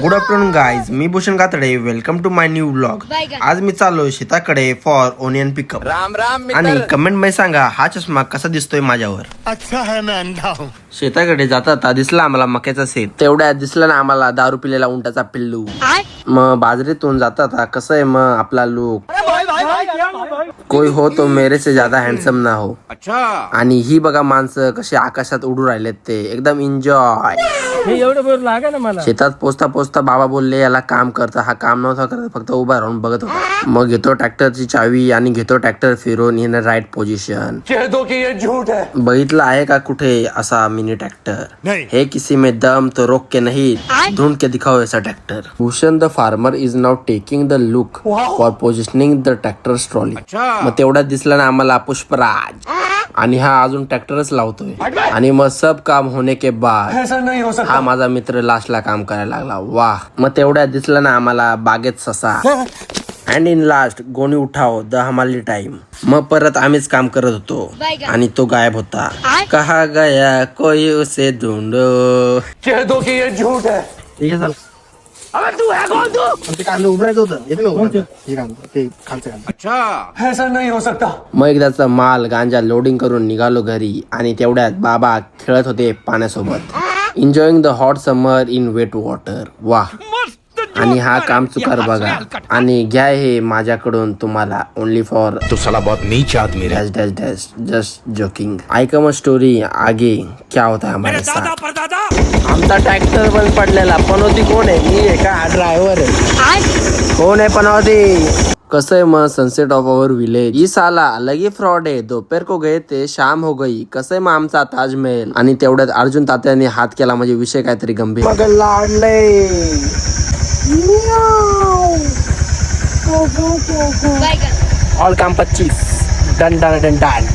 Good afternoon guys, मी Bhushan Katade. Welcome to my new vlog. आज मी चाललोय शेताकडे for onion pickup. Ram Ram आणि कमेंट मध्ये सांगा हा चष्मा कसा दिसतोय माझ्यावर. अच्छा है मैं अंधा हूँ. शेताकडे जाता दिसला आम्हाला मक्याचा शेत. तेवढ्यात दिसला ना आम्हाला दारू पिलेला उंटाचा पिल्लू. मग बाजरीतून जाता कसं आहे मग आपला लुक. कोई हो तो मेरे से ज्यादा हँडसम ना हो. अच्छा. आणि ही बघा माणसं कशी आकाशात उडू राहिलेत, ते एकदम एन्जॉय. शेतात पोचता पोचता बाबा बोलले याला काम करता. हा काम नव्हता करत, फक्त उभा राहून बघत होता. मग घेतो ट्रॅक्टरची चावी आणि घेतो ट्रॅक्टर फिरून इन राईट पोझिशन. बघितलं आहे का कुठे असा मिनी ट्रॅक्टर. हे किसी में दम तो रोक के नहीं, ढूंढ के दिखाओ ऐसा tractor. Bhushan the farmer is now taking the look for positioning the tractor trolley. मग तेवढ्यात दिसला ना आम्हाला पुष्पराज. आणि हा अजून ट्रॅक्टरच लावतोय. आणि मग सब काम होने के बाद हा माझा मित्र लास्टला काम करायला लागला. वाह. मग तेवढ्यात दिसला ना आम्हाला बागेत ससा. अँड इन लास्ट गोणी उठाव द हमाली टाइम. मग परत आम्हीच काम करत होतो आणि तो गायब होता. कहा गया कोई उसे ढूंढो. झूठ है. ठीक आहे, चल. अच्छा. ऐसा नहीं हो सकता. मग एकदाचा माल गांजा लोडिंग करून निघालो घरी. आणि तेवढ्यात बाबा खेळत होते पाण्यासोबत. Enjoying the hot summer in wet water. वाह. आणि हा काम चुकार बघा. आणि घ्या हे माझ्याकडून तुम्हाला ओनली फॉर तू साला बहुत नीच आदमी dash dash dash just joking. ऐका मग स्टोरी आगे क्या होता है हमारे साथ. आमचा ट्रॅक्टर पण पडलेला. पनोती कोण आहे? मी आहे का? ड्रायव्हर आहे. कोण आहे पनोती? कसं आहे मग sunset of our village. E साला लगी फ्रॉड आहे. दोपहर को गए थे शाम हो गई. कसं आहे मग आमचा ताजमहल. आणि तेवढ्यात अर्जुन तात्याने हात केला म्हणजे विषय काहीतरी गंभीर. मग लाडले ऑल काम 25 डन डन डन डन.